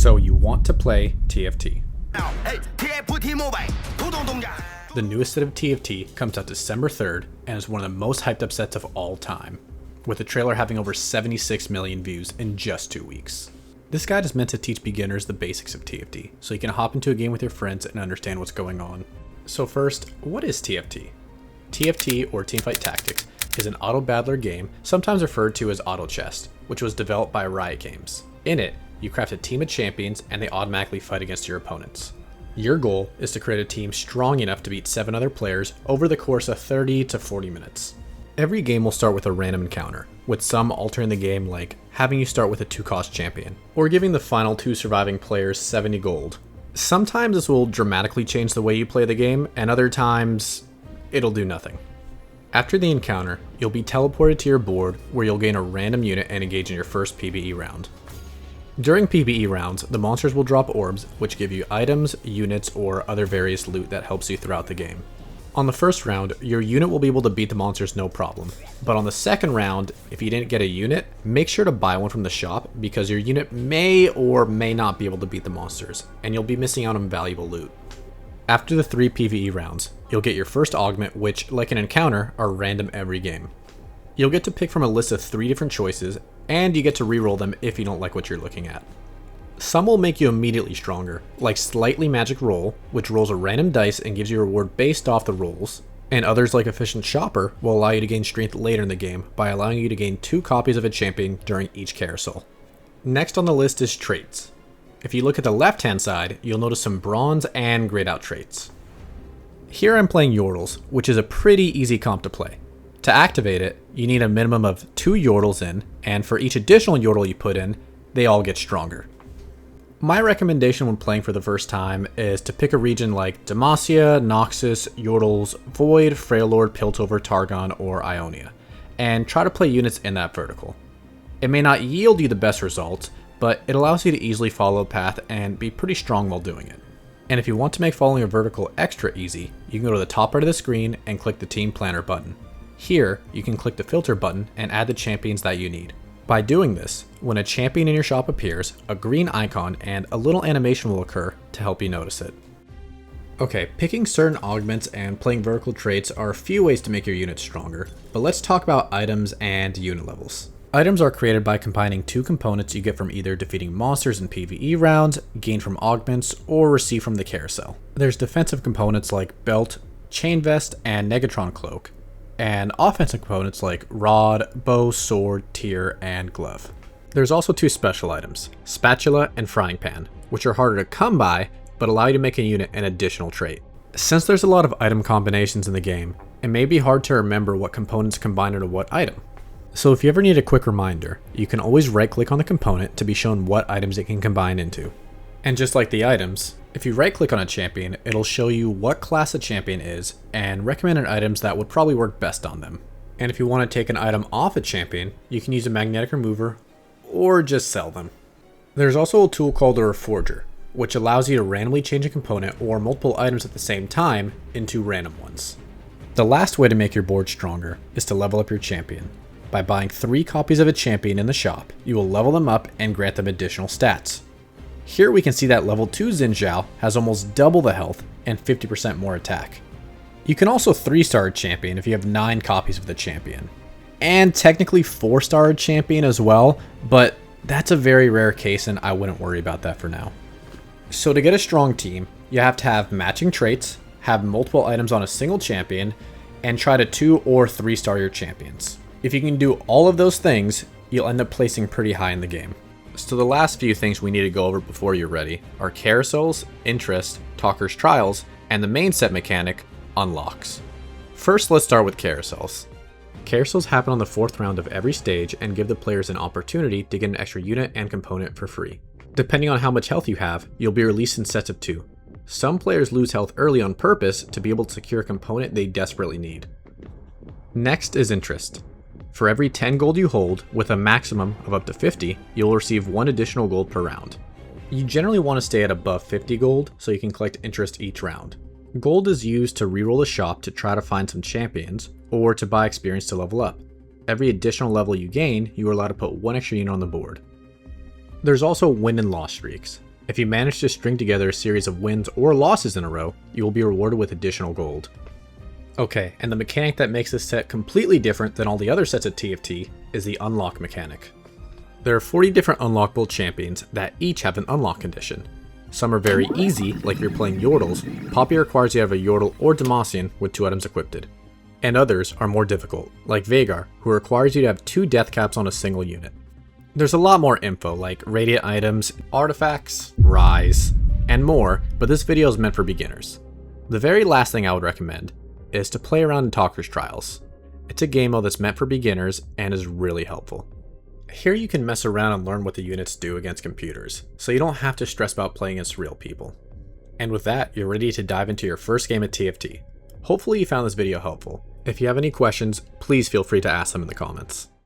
So you want to play TFT. The newest set of TFT comes out December 3rd and is one of the most hyped up sets of all time, with the trailer having over 76 million views in just 2 weeks. This guide is meant to teach beginners the basics of TFT, so you can hop into a game with your friends and understand what's going on. So first, what is TFT? TFT, or Teamfight Tactics, is an auto battler game, sometimes referred to as auto chess, which was developed by Riot Games. In it, you craft a team of champions and they automatically fight against your opponents. Your goal is to create a team strong enough to beat 7 other players over the course of 30 to 40 minutes. Every game will start with a random encounter, with some altering the game, like having you start with a 2-cost champion, or giving the final 2 surviving players 70 gold. Sometimes this will dramatically change the way you play the game, and other times, it'll do nothing. After the encounter, you'll be teleported to your board where you'll gain a random unit and engage in your first PvE round. During PvE rounds, the monsters will drop orbs, which give you items, units, or other various loot that helps you throughout the game. On the first round, your unit will be able to beat the monsters no problem, but on the second round, if you didn't get a unit, make sure to buy one from the shop because your unit may or may not be able to beat the monsters, and you'll be missing out on valuable loot. After the 3 PvE rounds, you'll get your first augment, which, like an encounter, are random every game. You'll get to pick from a list of 3 different choices, and you get to reroll them if you don't like what you're looking at. Some will make you immediately stronger, like Slightly Magic Roll, which rolls a random dice and gives you a reward based off the rolls, and others like Efficient Shopper will allow you to gain strength later in the game by allowing you to gain 2 copies of a champion during each carousel. Next on the list is traits. If you look at the left hand side, you'll notice some bronze and grayed out traits. Here I'm playing Yordles, which is a pretty easy comp to play. To activate it, you need a minimum of 2 Yordles in, and for each additional Yordle you put in, they all get stronger. My recommendation when playing for the first time is to pick a region like Demacia, Noxus, Yordles, Void, Freylord, Piltover, Targon, or Ionia, and try to play units in that vertical. It may not yield you the best results, but it allows you to easily follow a path and be pretty strong while doing it. And if you want to make following a vertical extra easy, you can go to the top right of the screen and click the Team Planner button. Here, you can click the filter button and add the champions that you need. By doing this, when a champion in your shop appears, a green icon and a little animation will occur to help you notice it. Okay, picking certain augments and playing vertical traits are a few ways to make your unit stronger, but let's talk about items and unit levels. Items are created by combining 2 components you get from either defeating monsters in PvE rounds, gain from augments, or receive from the carousel. There's defensive components like Belt, Chain Vest, and Negatron Cloak, and offensive components like Rod, Bow, Sword, Tear, and Glove. There's also 2 special items, Spatula and Frying Pan, which are harder to come by, but allow you to make a unit an additional trait. Since there's a lot of item combinations in the game, it may be hard to remember what components combine into what item. So if you ever need a quick reminder, you can always right-click on the component to be shown what items it can combine into. And just like the items, if you right-click on a champion, it'll show you what class a champion is and recommended items that would probably work best on them. And if you want to take an item off a champion, you can use a magnetic remover or just sell them. There's also a tool called a Reforger, which allows you to randomly change a component or multiple items at the same time into random ones. The last way to make your board stronger is to level up your champion. By buying 3 copies of a champion in the shop, you will level them up and grant them additional stats. Here we can see that level 2 Xin Zhao has almost double the health and 50% more attack. You can also 3-star a champion if you have 9 copies of the champion. And technically 4-star a champion as well, but that's a very rare case and I wouldn't worry about that for now. So to get a strong team, you have to have matching traits, have multiple items on a single champion, and try to 2 or 3-star your champions. If you can do all of those things, you'll end up placing pretty high in the game. So the last few things we need to go over before you're ready are carousels, interest, talkers trials, and the main set mechanic, unlocks. First, let's start with carousels. Carousels happen on the 4th round of every stage and give the players an opportunity to get an extra unit and component for free. Depending on how much health you have, you'll be released in sets of 2. Some players lose health early on purpose to be able to secure a component they desperately need. Next is interest. For every 10 gold you hold, with a maximum of up to 50, you'll receive 1 additional gold per round. You generally want to stay at above 50 gold so you can collect interest each round. Gold is used to reroll the shop to try to find some champions, or to buy experience to level up. Every additional level you gain, you are allowed to put 1 extra unit on the board. There's also win and loss streaks. If you manage to string together a series of wins or losses in a row, you will be rewarded with additional gold. Okay, and the mechanic that makes this set completely different than all the other sets at TFT is the unlock mechanic. There are 40 different unlockable champions that each have an unlock condition. Some are very easy, like if you're playing Yordles, Poppy requires you to have a Yordle or Demacian with 2 items equipped. And others are more difficult, like Veigar, who requires you to have 2 death caps on a single unit. There's a lot more info like radiant items, artifacts, rise, and more, but this video is meant for beginners. The very last thing I would recommend is to play around in Talker's Trials. It's a game mode that's meant for beginners and is really helpful. Here you can mess around and learn what the units do against computers, so you don't have to stress about playing against real people. And with that, you're ready to dive into your first game at TFT. Hopefully you found this video helpful. If you have any questions, please feel free to ask them in the comments.